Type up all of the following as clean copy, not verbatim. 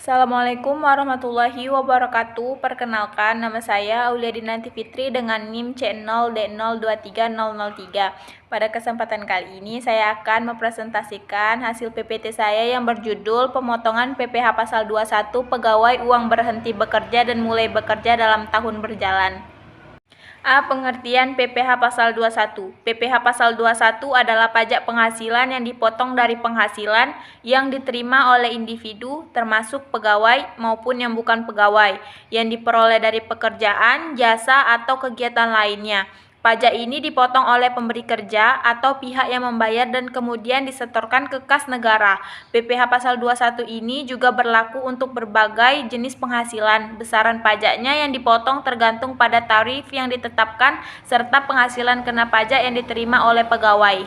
Assalamualaikum warahmatullahi wabarakatuh. Perkenalkan, nama saya Aulia Dinanti Fitri dengan NIM C0D023003. Pada kesempatan kali ini saya akan mempresentasikan hasil PPT saya yang berjudul Pemotongan PPh Pasal 21 Pegawai Uang Berhenti Bekerja dan Mulai Bekerja dalam Tahun Berjalan. A. Pengertian PPh Pasal 21. PPh Pasal 21 adalah pajak penghasilan yang dipotong dari penghasilan yang diterima oleh individu, termasuk pegawai maupun yang bukan pegawai, yang diperoleh dari pekerjaan, jasa, atau kegiatan lainnya. Pajak ini dipotong oleh pemberi kerja atau pihak yang membayar dan kemudian disetorkan ke kas negara. PPh Pasal 21 ini juga berlaku untuk berbagai jenis penghasilan. Besaran pajaknya yang dipotong tergantung pada tarif yang ditetapkan serta penghasilan kena pajak yang diterima oleh pegawai.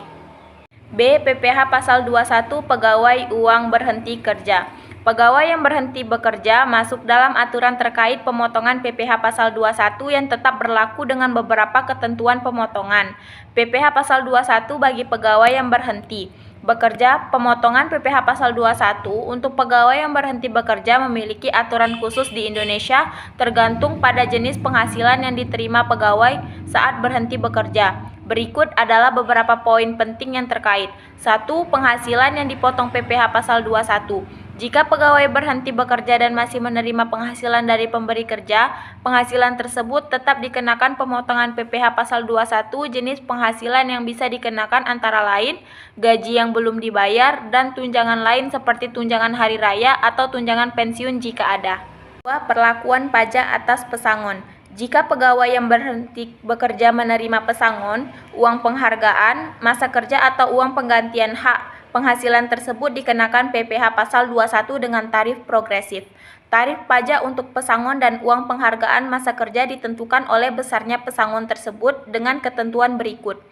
B. PPh Pasal 21 Pegawai Uang Berhenti Kerja. Pegawai yang berhenti bekerja masuk dalam aturan terkait pemotongan PPh Pasal 21 yang tetap berlaku dengan beberapa ketentuan pemotongan. PPh Pasal 21 bagi pegawai yang berhenti bekerja. Pemotongan PPh Pasal 21 untuk pegawai yang berhenti bekerja memiliki aturan khusus di Indonesia tergantung pada jenis penghasilan yang diterima pegawai saat berhenti bekerja. Berikut adalah beberapa poin penting yang terkait. 1. Penghasilan yang dipotong PPh Pasal 21. Jika pegawai berhenti bekerja dan masih menerima penghasilan dari pemberi kerja, penghasilan tersebut tetap dikenakan pemotongan PPh Pasal 21. Jenis penghasilan yang bisa dikenakan antara lain gaji yang belum dibayar dan tunjangan lain seperti tunjangan hari raya atau tunjangan pensiun jika ada. 2. Perlakuan pajak atas pesangon. Jika pegawai yang berhenti bekerja menerima pesangon, uang penghargaan, masa kerja atau uang penggantian hak, penghasilan tersebut dikenakan PPh Pasal 21 dengan tarif progresif. Tarif pajak untuk pesangon dan uang penghargaan masa kerja ditentukan oleh besarnya pesangon tersebut dengan ketentuan berikut.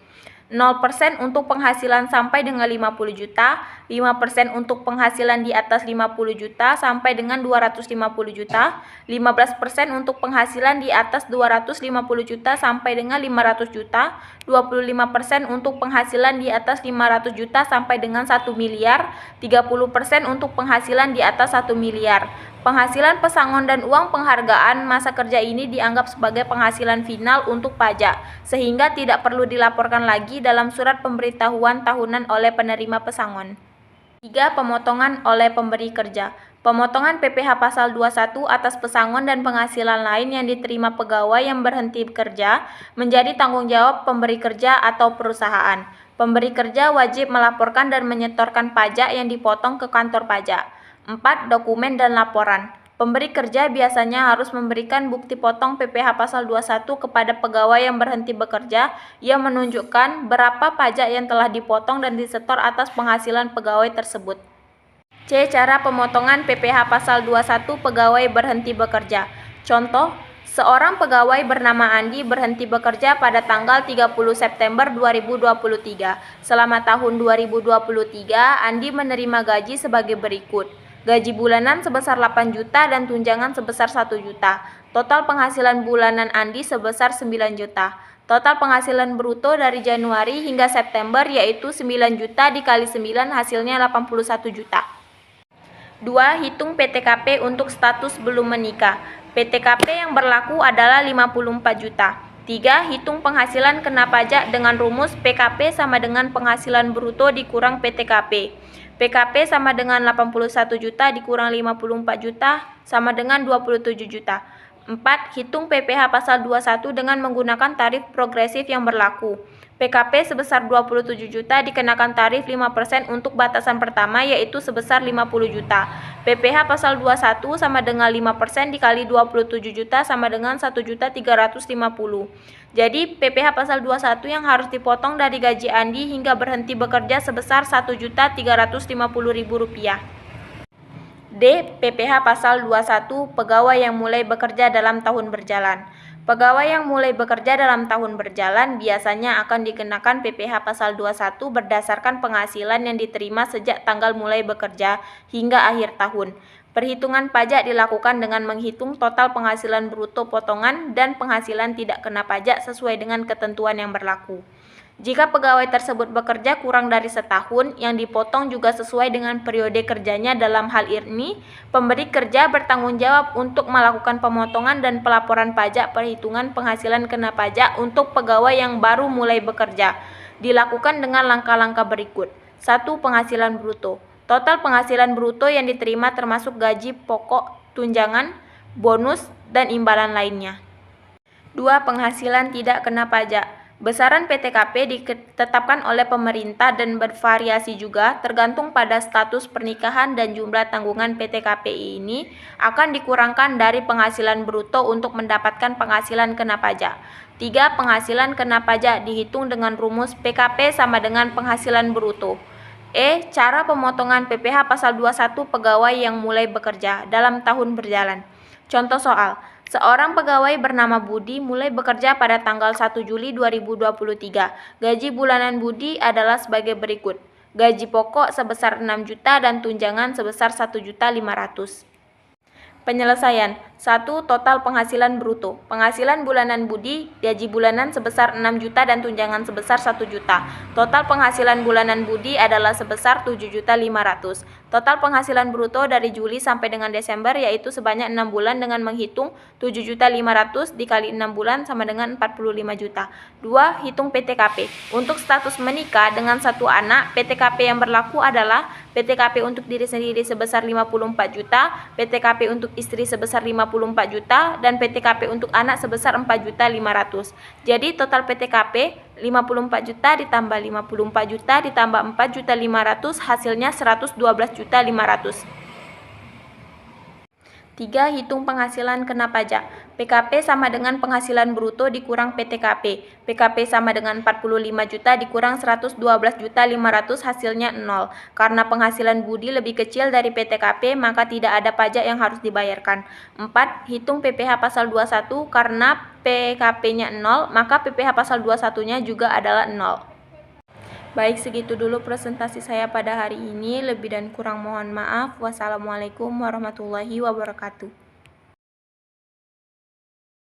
0% untuk penghasilan sampai dengan 50 juta, 5% untuk penghasilan di atas 50 juta sampai dengan 250 juta, 15% untuk penghasilan di atas 250 juta sampai dengan 500 juta, 25% untuk penghasilan di atas 500 juta sampai dengan 1 miliar, 30% untuk penghasilan di atas 1 miliar. Penghasilan pesangon dan uang penghargaan masa kerja ini dianggap sebagai penghasilan final untuk pajak, sehingga tidak perlu dilaporkan lagi dalam surat pemberitahuan tahunan oleh penerima pesangon. 3. Pemotongan oleh pemberi kerja. Pemotongan PPh Pasal 21 atas pesangon dan penghasilan lain yang diterima pegawai yang berhenti bekerja menjadi tanggung jawab pemberi kerja atau perusahaan. Pemberi kerja wajib melaporkan dan menyetorkan pajak yang dipotong ke kantor pajak. 4. Dokumen dan laporan. Pemberi kerja biasanya harus memberikan bukti potong PPh Pasal 21 kepada pegawai yang berhenti bekerja yang menunjukkan berapa pajak yang telah dipotong dan disetor atas penghasilan pegawai tersebut. C. Cara pemotongan PPh Pasal 21 Pegawai Berhenti Bekerja. Contoh, seorang pegawai bernama Andi berhenti bekerja pada tanggal 30 September 2023. Selama tahun 2023, Andi menerima gaji sebagai berikut. Gaji bulanan sebesar 8 juta dan tunjangan sebesar 1 juta. Total penghasilan bulanan Andi sebesar 9 juta. Total penghasilan bruto dari Januari hingga September yaitu 9 juta dikali 9 hasilnya 81 juta. 2. Hitung PTKP untuk status belum menikah. PTKP yang berlaku adalah 54 juta. 3. Hitung penghasilan kena pajak dengan rumus PKP sama dengan penghasilan bruto dikurang PTKP. PKP sama dengan 81 juta dikurang 54 juta sama dengan 27 juta. 4. Hitung PPh Pasal 21 dengan menggunakan tarif progresif yang berlaku. PKP sebesar 27 juta dikenakan tarif 5% untuk batasan pertama yaitu sebesar 50 juta. PPh Pasal 21 sama dengan 5% dikali 27 juta sama dengan 1.350. Jadi PPh Pasal 21 yang harus dipotong dari gaji Andi hingga berhenti bekerja sebesar Rp1.350.000. D. PPh Pasal 21 Pegawai yang mulai bekerja dalam tahun berjalan. Pegawai yang mulai bekerja dalam tahun berjalan biasanya akan dikenakan PPh Pasal 21 berdasarkan penghasilan yang diterima sejak tanggal mulai bekerja hingga akhir tahun. Perhitungan pajak dilakukan dengan menghitung total penghasilan bruto potongan dan penghasilan tidak kena pajak sesuai dengan ketentuan yang berlaku. Jika pegawai tersebut bekerja kurang dari setahun, yang dipotong juga sesuai dengan periode kerjanya. Dalam hal ini, pemberi kerja bertanggung jawab untuk melakukan pemotongan dan pelaporan pajak perhitungan penghasilan kena pajak untuk pegawai yang baru mulai bekerja. Dilakukan dengan langkah-langkah berikut. 1. Penghasilan bruto. Total penghasilan bruto yang diterima termasuk gaji pokok, tunjangan, bonus, dan imbalan lainnya. 2. Penghasilan tidak kena pajak. Besaran PTKP ditetapkan oleh pemerintah dan bervariasi juga tergantung pada status pernikahan dan jumlah tanggungan. PTKP ini akan dikurangkan dari penghasilan bruto untuk mendapatkan penghasilan kena pajak. 3. Penghasilan kena pajak dihitung dengan rumus PKP sama dengan penghasilan bruto. Cara pemotongan PPh pasal 21 pegawai yang mulai bekerja dalam tahun berjalan. Contoh soal. Seorang pegawai bernama Budi mulai bekerja pada tanggal 1 Juli 2023. Gaji bulanan Budi adalah sebagai berikut. Gaji pokok sebesar 6 juta dan tunjangan sebesar 1.500.000. Penyelesaian. 1. Total penghasilan bruto. Penghasilan bulanan Budi, gaji bulanan sebesar 6 juta dan tunjangan sebesar 1 juta. Total penghasilan bulanan Budi adalah sebesar 7.500.000. Total penghasilan bruto dari Juli sampai dengan Desember yaitu sebanyak 6 bulan dengan menghitung 7.500.000 dikali 6 bulan sama dengan 45 juta. 2. Hitung PTKP. Untuk status menikah dengan satu anak, PTKP yang berlaku adalah PTKP untuk diri sendiri sebesar 54 juta, PTKP untuk istri sebesar 54 juta, dan PTKP untuk anak sebesar 4.500.000. Jadi total PTKP 54 juta ditambah 54 juta ditambah 4.500.000 hasilnya 112.500.000. 3. Hitung penghasilan kena pajak. PKP sama dengan penghasilan bruto dikurang PTKP. PKP sama dengan 45 juta dikurang 112.500 hasilnya 0. Karena penghasilan Budi lebih kecil dari PTKP maka tidak ada pajak yang harus dibayarkan. 4. Hitung PPh pasal 21 karena PKP-nya 0 maka PPh pasal 21-nya juga adalah 0. Baik, segitu dulu presentasi saya pada hari ini. Lebih dan kurang mohon maaf. Wassalamualaikum warahmatullahi wabarakatuh.